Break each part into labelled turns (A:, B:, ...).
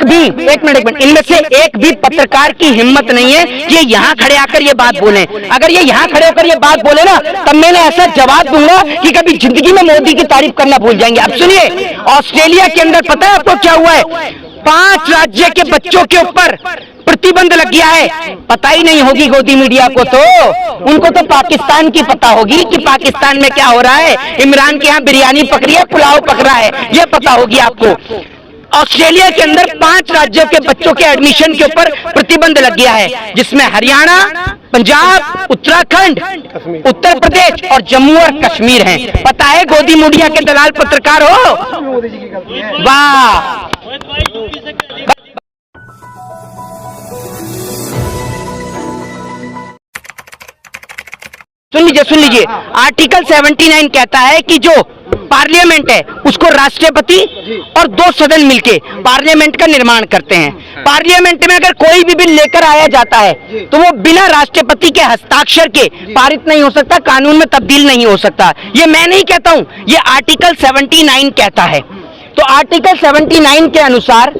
A: एक मिनट इनमें से एक भी पत्रकार की हिम्मत नहीं है कि ये यहाँ खड़े आकर ये बात बोले। अगर ये यहाँ खड़े होकर ये बात बोले ना, तब मैंने ऐसा जवाब दूंगा कि कभी जिंदगी में मोदी की तारीफ करना भूल जाएंगे। अब सुनिए, ऑस्ट्रेलिया के अंदर पता है आपको क्या हुआ है? 5 राज्य के बच्चों के ऊपर प्रतिबंध लग गया है। पता ही नहीं होगी गोदी मीडिया को, तो उनको तो पाकिस्तान की पता होगी कि पाकिस्तान में क्या हो रहा है। इमरान के यहाँ बिरयानी पकड़ी है, पुलाव पकड़ा है, ये पता होगी आपको। ऑस्ट्रेलिया के अंदर 5 राज्यों के बच्चों के एडमिशन के ऊपर प्रतिबंध लग गया है, जिसमें हरियाणा, पंजाब, उत्तराखंड, उत्तर प्रदेश और जम्मू और कश्मीर हैं। पता है गोदी मीडिया के दलाल पत्रकार हो? वाह। सुन लीजिए, आर्टिकल 79 कहता है कि जो पार्लियामेंट है उसको राष्ट्रपति और 2 सदन मिलके पार्लियामेंट का निर्माण करते हैं। पार्लियामेंट में अगर कोई भी बिल लेकर आया जाता है तो वो बिना राष्ट्रपति के हस्ताक्षर के पारित नहीं हो सकता, कानून में तब्दील नहीं हो सकता। ये मैं नहीं कहता हूं, ये आर्टिकल 79 कहता है। तो आर्टिकल 79 के अनुसार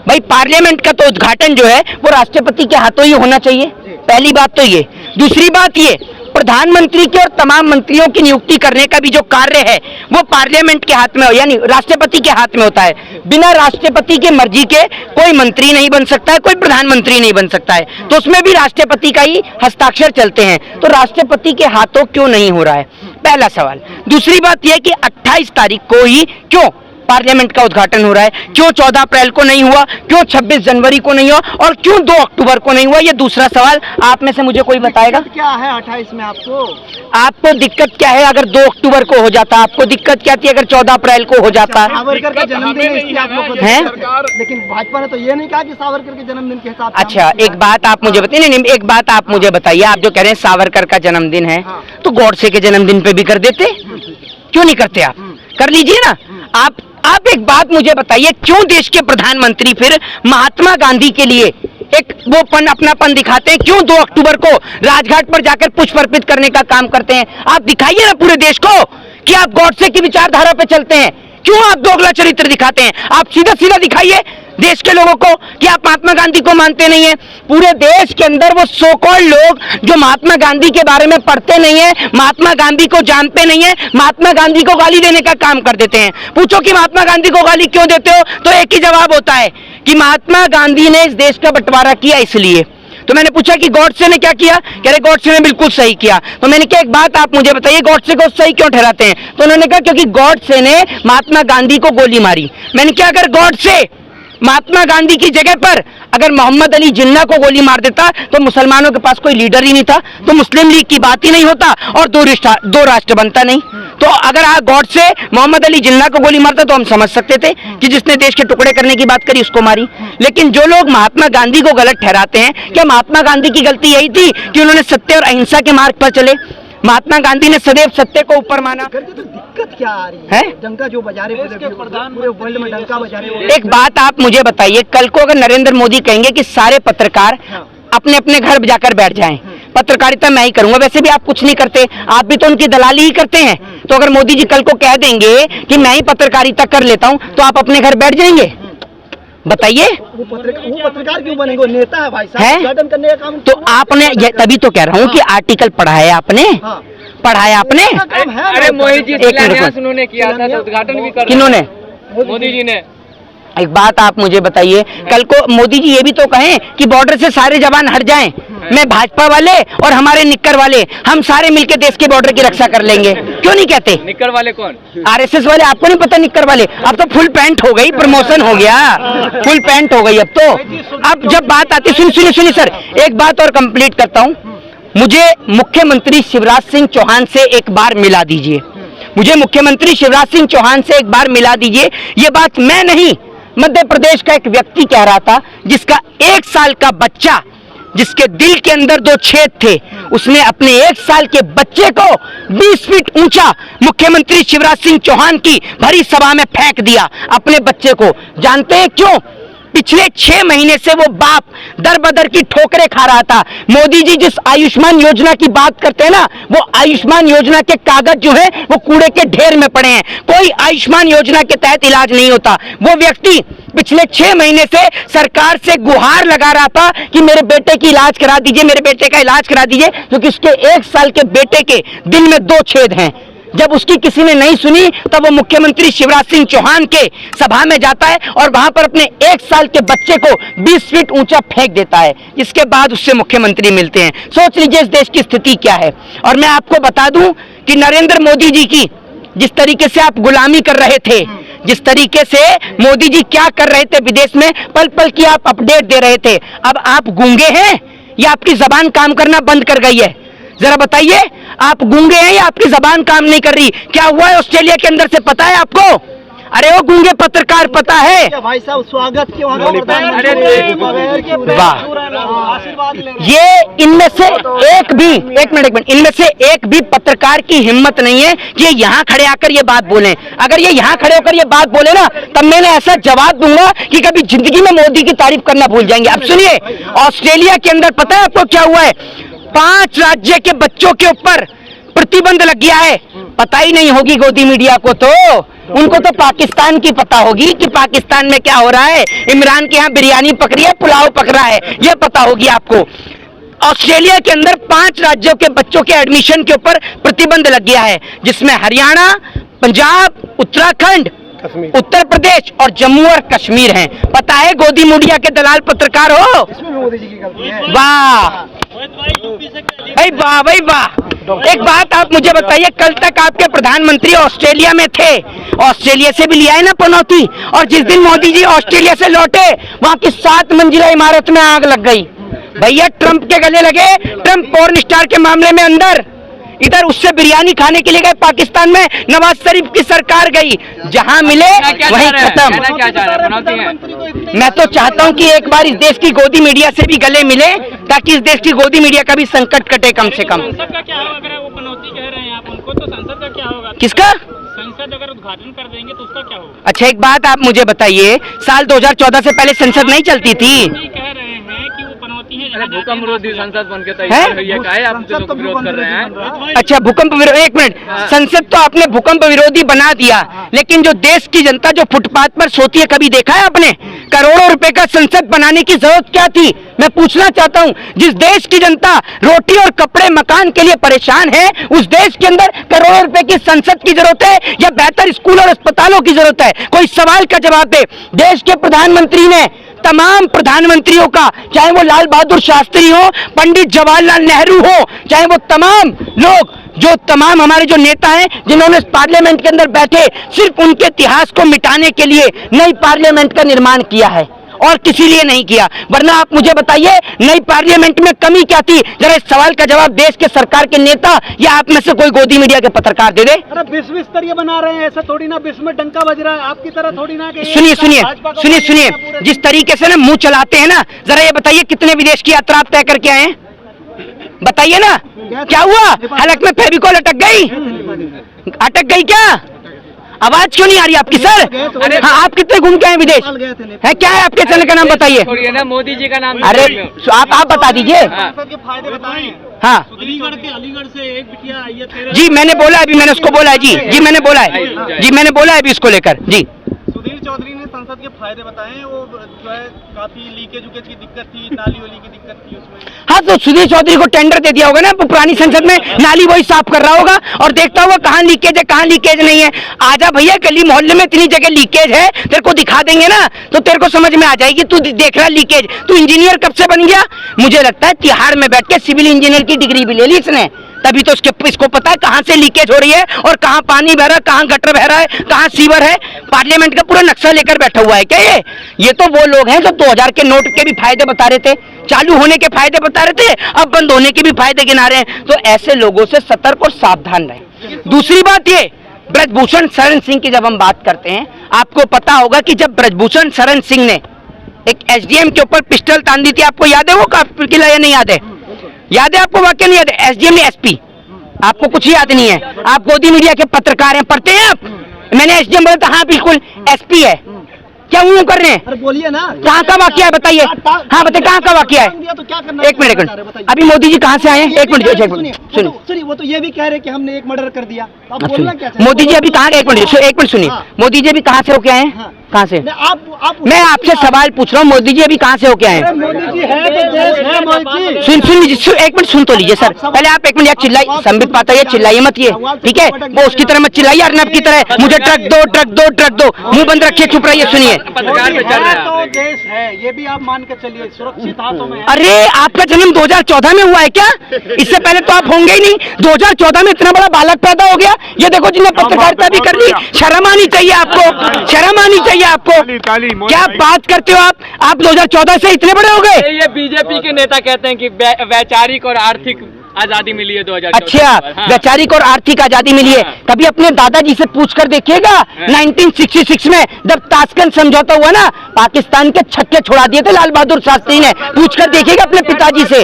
A: भाई पार्लियामेंट का तो उद्घाटन जो है वो राष्ट्रपति के हाथों ही होना चाहिए। पहली बात तो ये। दूसरी बात ये, प्रधानमंत्री के और तमाम मंत्रियों की नियुक्ति करने का भी जो कार्य है वो पार्लियामेंट के हाथ में हो, यानी राष्ट्रपति के हाथ में होता है। बिना राष्ट्रपति के मर्जी के कोई मंत्री नहीं बन सकता है, कोई प्रधानमंत्री नहीं बन सकता है, तो उसमें भी राष्ट्रपति का ही हस्ताक्षर चलते हैं। तो राष्ट्रपति के हाथों क्यों नहीं हो रहा है, पहला सवाल। दूसरी बात यह कि 28 तारीख को ही क्यों पार्लियामेंट का उद्घाटन हो रहा है, क्यों 14 अप्रैल को नहीं हुआ, क्यों 26 जनवरी को नहीं हुआ और क्यों 2 अक्टूबर को नहीं हुआ? ये दूसरा सवाल। आप में से मुझे कोई बताएगा
B: क्या है 28 में?
A: आपको दिक्कत क्या है अगर 2 अक्टूबर को हो जाता? आपको दिक्कत क्या थी अगर 14 अप्रैल को हो जाता?
B: सावरकर का जन्मदिन है, इसलिए आप लोग को है, लेकिन भाजपा ने तो ये नहीं कहा कि सावरकर के जन्मदिन के हिसाब से।
A: अच्छा, एक बात आप मुझे बताइए, नहीं एक बात आप मुझे बताइए, आप जो कह रहे हैं सावरकर का जन्मदिन है, तो गॉडसे के जन्मदिन पे भी कर देते, क्यों नहीं करते? आप कर लीजिए ना। आप एक बात मुझे बताइए, क्यों देश के प्रधानमंत्री फिर महात्मा गांधी के लिए एक वो अपनापन दिखाते हैं? क्यों 2 अक्टूबर को राजघाट पर जाकर पुष्प अर्पित करने का काम करते हैं? आप दिखाइए ना पूरे देश को कि आप गॉडसे की विचारधारा पे चलते हैं। क्यों आप दोगला चरित्र दिखाते हैं? आप सीधा सीधा दिखाइए देश के लोगों को कि आप महात्मा गांधी को मानते नहीं है। पूरे देश के अंदर वो सो कॉल्ड लोग जो महात्मा गांधी के बारे में पढ़ते नहीं है, महात्मा गांधी को जानते नहीं है, महात्मा गांधी को गाली देने का काम कर देते हैं। पूछो कि महात्मा गांधी को गाली क्यों देते हो, तो एक ही जवाब होता है कि महात्मा गांधी ने इस देश का बंटवारा किया इसलिए। तो मैंने पूछा कि गॉडसे ने क्या किया? कह रहे गॉडसे ने बिल्कुल सही किया। तो मैंने कहा एक बात आप मुझे बताइए, गॉडसे को सही क्यों ठहराते हैं? तो उन्होंने कहा क्योंकि गॉडसे ने महात्मा गांधी को गोली मारी। मैंने कहा अगर गॉडसे महात्मा गांधी की जगह पर अगर मोहम्मद अली जिन्ना को गोली मार देता तो मुसलमानों के पास कोई लीडर ही नहीं था, तो मुस्लिम लीग की बात ही नहीं होता और 2 राष्ट्र बनता नहीं। तो अगर आप गॉडसे मोहम्मद अली जिन्ना को गोली मारता तो हम समझ सकते थे कि जिसने देश के टुकड़े करने की बात करी उसको मारी। लेकिन जो लोग महात्मा गांधी को गलत ठहराते हैं, क्या महात्मा गांधी की गलती यही थी कि उन्होंने सत्य और अहिंसा के मार्ग पर चले? महात्मा गांधी ने सदैव सत्य को ऊपर माना।
B: तो दिक्कत क्या आ रही है? डंका जो बजा रहे पूरे वर्ल्ड में डंका बजा रहे।
A: एक बात आप मुझे बताइए, कल को अगर नरेंद्र मोदी कहेंगे कि सारे पत्रकार अपने अपने घर जाकर बैठ जाएं, पत्रकारिता मैं ही करूंगा, वैसे भी आप कुछ नहीं करते, आप भी तो उनकी दलाली ही करते हैं, तो अगर मोदी जी कल को कह देंगे कि मैं ही पत्रकारिता कर लेता हूं तो आप अपने घर बैठ जाएंगे? बताइए।
B: वो पत्रकार क्यों बनेंगे? नेता है भाई साहब, उद्घाटन करने का काम।
A: तो आपने तभी तो कह रहा हूँ कि आर्टिकल पढ़ा है आपने, पढ़ाया आपने?
C: अरे मोहित जी उन्होंने किया था तो उद्घाटन भी कर।
A: किन्होंने?
C: मोदी जी ने।
A: एक बात आप मुझे बताइए, कल को मोदी जी ये भी तो कहें कि बॉर्डर से सारे जवान हट जाएं, मैं भाजपा वाले और हमारे निक्कर वाले हम सारे मिलकर देश के बॉर्डर की रक्षा कर लेंगे, क्यों नहीं कहते?
C: निक्कर वाले कौन?
A: आरएसएस वाले। आपको नहीं पता निक्कर वाले? अब तो फुल पैंट हो गई, प्रमोशन हो गया, फुल पैंट हो गई अब तो। अब जब बात आती, सुनिए सर, एक बात और कंप्लीट करता हूँ। मुझे मुख्यमंत्री शिवराज सिंह चौहान से एक बार मिला दीजिए, मुझे मुख्यमंत्री शिवराज सिंह चौहान से एक बार मिला दीजिए। ये बात मैं नहीं, मध्य प्रदेश का एक व्यक्ति कह रहा था, जिसका 1 साल का बच्चा, जिसके दिल के अंदर 2 छेद थे, उसने अपने 1 साल के बच्चे को 20 फीट ऊंचा मुख्यमंत्री शिवराज सिंह चौहान की भरी सभा में फेंक दिया, अपने बच्चे को। जानते हैं क्यों? पिछले 6 महीने से वो बाप दर बदर की ठोकरें खा रहा था। मोदी जी जिस आयुष्मान योजना की बात करते हैं ना, वो आयुष्मान योजना के कागज जो है वो कूड़े के ढेर में पड़े हैं। कोई आयुष्मान योजना के तहत इलाज नहीं होता। वो व्यक्ति पिछले 6 महीने से सरकार से गुहार लगा रहा था कि मेरे बेटे की इलाज करा दीजिए, मेरे बेटे का इलाज करा दीजिए, क्योंकि उसके 1 साल के बेटे के दिल में 2 छेद हैं। जब उसकी किसी ने नहीं सुनी तब वो मुख्यमंत्री शिवराज सिंह चौहान के सभा में जाता है और वहां पर अपने 1 साल के बच्चे को 20 फीट ऊंचा फेंक देता है। इसके बाद उससे मुख्यमंत्री मिलते हैं। सोच लीजिए इस देश की स्थिति क्या है। और मैं आपको बता दूं कि नरेंद्र मोदी जी की जिस तरीके से आप गुलामी कर रहे थे, जिस तरीके से मोदी जी क्या कर रहे थे विदेश में, पल पल की आप अपडेट दे रहे थे, अब आप गूंगे हैं या आपकी जबान काम करना बंद कर गई है? जरा बताइए, आप गूंगे हैं या आपकी जबान काम नहीं कर रही? क्या हुआ है ऑस्ट्रेलिया के अंदर से पता है आपको? अरे वो गूंगे पत्रकार पता है?
B: भाई साहब स्वागत क्यों?
A: ये इनमें से एक भी, एक मिनट, इनमें से एक भी पत्रकार की हिम्मत नहीं है कि ये यहाँ खड़े आकर ये बात बोलें। अगर ये यहाँ खड़े होकर ये बात बोले ना, तब मैंने ऐसा जवाब दूंगा कि कभी जिंदगी में मोदी की तारीफ करना भूल जाएंगे। अब सुनिए, ऑस्ट्रेलिया के अंदर पता है आपको क्या हुआ है? 5 राज्य के बच्चों के ऊपर प्रतिबंध लग गया है। पता ही नहीं होगी गोदी मीडिया को, तो उनको तो पाकिस्तान की पता होगी कि पाकिस्तान में क्या हो रहा है। इमरान के यहाँ बिरयानी पक रही है, पुलाव पक रहा है, ये पता होगी आपको। ऑस्ट्रेलिया के अंदर 5 राज्यों के बच्चों के एडमिशन के ऊपर प्रतिबंध लग गया है, जिसमें हरियाणा, पंजाब, उत्तराखंड, उत्तर प्रदेश और जम्मू और कश्मीर हैं। पता है गोदी मीडिया के दलाल पत्रकार हो?
B: इसमें मोदी जी की गलती है।
A: वाह भाई वाह भाई वाह। एक बात आप मुझे बताइए, कल तक आपके प्रधानमंत्री ऑस्ट्रेलिया में थे, ऑस्ट्रेलिया से भी लिया है ना पनौती, और जिस दिन मोदी जी ऑस्ट्रेलिया से लौटे वहां की 7 मंजिला इमारत में आग लग गई। भैया ट्रंप के गले लगे, ट्रंप पॉर्न स्टार के मामले में अंदर, इधर उससे बिरयानी खाने के लिए गए पाकिस्तान में, नवाज शरीफ की सरकार गई, जहां मिले वहीं खत्म। मैं तो चाहता हूं कि एक बार इस देश की गोदी मीडिया से भी गले मिले, ताकि इस देश की गोदी मीडिया का भी संकट कटे कम से कम।
D: संसद का क्या होगा? अगर वो पनौती कह रहे हैं आप उनको, तो संसद का क्या होगा?
A: किसका?
D: संसद अगर उद्घाटन कर देंगे तो उसका क्या होगा?
A: अच्छा एक बात आप मुझे बताइए, साल 2014 से पहले संसद नहीं चलती थी?
D: कह रहे हैं कि वो पनौती है।
C: भूकंप विरोधी संसद बन के तैयार हुई है, काहे आप लोग विरोध कर रहे हैं?
A: अच्छा भूकंप विरोधी, एक मिनट, संसद तो आपने भूकंप विरोधी बना दिया, लेकिन जो देश की जनता जो फुटपाथ पर सोती है, कभी देखा है आपने? करोड़ों रुपए का संसद बनाने की जरूरत क्या थी? मैं पूछना चाहता हूं, जिस देश की जनता रोटी और कपड़े मकान के लिए परेशान है, उस देश के अंदर करोड़ों रुपए की संसद की जरूरत है या बेहतर स्कूल और अस्पतालों की जरूरत है? कोई सवाल का जवाब दे। देश के प्रधानमंत्री ने तमाम प्रधानमंत्रियों का, चाहे वो लाल बहादुर शास्त्री हो, पंडित जवाहरलाल नेहरू हो, चाहे वो तमाम लोग, जो तमाम हमारे जो नेता हैं जिन्होंने पार्लियामेंट के अंदर बैठे, सिर्फ उनके इतिहास को मिटाने के लिए नई पार्लियामेंट का निर्माण किया है और किसी लिए नहीं किया। वरना आप मुझे बताइए, नई पार्लियामेंट में कमी क्या थी? जरा इस सवाल का जवाब देश के सरकार के नेता या आप में से कोई गोदी मीडिया के पत्रकार दे दे।
B: अरे विश्व स्तरीय बना रहे हैं, ऐसा थोड़ी ना विश्व में डंका बज रहा है आपकी तरह, थोड़ी ना।
A: सुनिए सुनिए सुनिए सुनिए, जिस तरीके से ना मुंह चलाते हैं ना, जरा ये बताइए कितने विदेश की यात्रा आप तय करके आए हैं? बताइए ना, क्या हुआ? हलक में फेविकोल अटक गई? अटक गई क्या? आवाज क्यों नहीं आ रही आपकी सर? अरे हाँ, आप कितने घूम के आए विदेश? है क्या है आपके चैनल का नाम बताइए?
C: छोड़िए ना, मोदी जी का नाम।
A: अरे आप बता दीजिए।
B: के फायदे बताएं।
A: हाँ
D: अलीगढ़ से एक बिटिया आई है।
A: जी मैंने बोला है, अभी मैंने उसको बोला है। जी मैंने बोला है, जी मैंने बोला है अभी उसको लेकर। जी
B: सुधीर चौधरी ने संसद के फायदे बताए। वो जो है काफी लीकेज की दिक्कत थी, नाली वाली की दिक्कत थी उसमें।
A: हाँ, तो सुधीर चौधरी को टेंडर दे दिया होगा ना पुरानी संसद में, नाली वही साफ कर रहा होगा और देखता होगा कहाँ लीकेज है कहाँ लीकेज नहीं है। आजा भैया, गली मोहल्ले में इतनी जगह लीकेज है, तेरे को दिखा देंगे ना तो तेरे को समझ में आ जाएगी। तू देख रहा लीकेज, तू इंजीनियर कब से बन गया? मुझे लगता है तिहाड़ में बैठ के सिविल इंजीनियर की डिग्री भी ले ली इसने, तभी तो इसको पता है कहाँ से लीकेज हो रही है और कहाँ पानी बह रहा है, कहाँ गटर बह रहा है, कहाँ सीवर है। पार्लियामेंट का पूरा नक्शा लेकर बैठा हुआ है क्या ये तो वो लोग हैं जो 2000 के नोट के भी फायदे बता रहे थे, चालू होने के फायदे बता रहे थे, अब बंद होने के भी फायदे गिना रहे हैं। तो ऐसे लोगों से सतर्क और सावधान रहें। दूसरी बात ये, ब्रजभूषण शरण सिंह की जब हम बात करते हैं, आपको पता होगा कि जब ब्रजभूषण शरण सिंह ने एक एसडीएम के ऊपर पिस्टल तान दी थी, आपको याद है वो किला या नहीं याद है? याद है आपको? वाक्य नहीं याद है? एसडीएम ने एसपी, आपको कुछ याद नहीं है? आप गोदी मीडिया के पत्रकार हैं, पढ़ते हैं आप? मैंने एसडीएम बोला था, हाँ बिल्कुल एसपी है। क्या ऊँ कर रहे हैं?
E: अरे बोलिए ना,
A: कहाँ का वाकया है बताइए? हाँ बताइए कहाँ का वाकया है?
E: दिया तो क्या करना?
A: एक मिनट अभी मोदी जी कहाँ से आए हैं? एक मिनट सुनिए
E: वो तो ये भी कह रहे कि हमने एक मर्डर कर दिया। आप
A: अब
E: बोलना
A: सुनिए,
E: क्या चाहते हैं?
A: मोदी जी अभी कहाँ? एक मिनट सुनिए,
E: हाँ।
A: मोदी जी अभी कहाँ से होके आए हैं?
E: हाँ।
A: कहाँ से?
E: आप
A: मैं आपसे सवाल पूछ रहा हूँ, मोदी जी अभी कहाँ से होके आए हैं?
E: मोदी जी है तो देश है मोदी जी।
A: सुन लीजिए, एक मिनट सुन तो लीजिए सर। पहले आप एक मिनट यार चिल्लाइए, संबित पाता है, चिल्लाइए मत ये, ठीक है? वो उसकी तरह मत चिल्लाइए, अर्नब की तरह मुझे ट्रक दो, मुंह बंद रखिए, चुप रहिए, सुनिए।
C: पत्रकार पे चल रहा है।
E: तो देश है, ये भी आप मान के चलिए, सुरक्षित हाथों में है।
A: अरे आपका जन्म 2014 में हुआ है क्या? इससे पहले तो आप होंगे ही नहीं। 2014 में इतना बड़ा बालक पैदा हो गया। ये देखो जिन्हें पत्रकारिता भी कर ली, शर्म आनी चाहिए आपको, शर्म आनी चाहिए आपको। क्या बात करते हो आप 2014 से इतने बड़े हो गए?
C: ये बीजेपी के नेता कहते हैं कि वैचारिक और आर्थिक आजादी मिली है 2014
A: अच्छा,
C: हाँ।
A: वैचारिक और आर्थिक आजादी मिली है। कभी अपने दादाजी से पूछ कर देखिएगा, 1966 में जब ताशकंद समझौता हुआ ना, पाकिस्तान के छक्के छुड़ा दिए थे लाल बहादुर शास्त्री ने। पूछ कर देखिएगा अपने पिताजी से।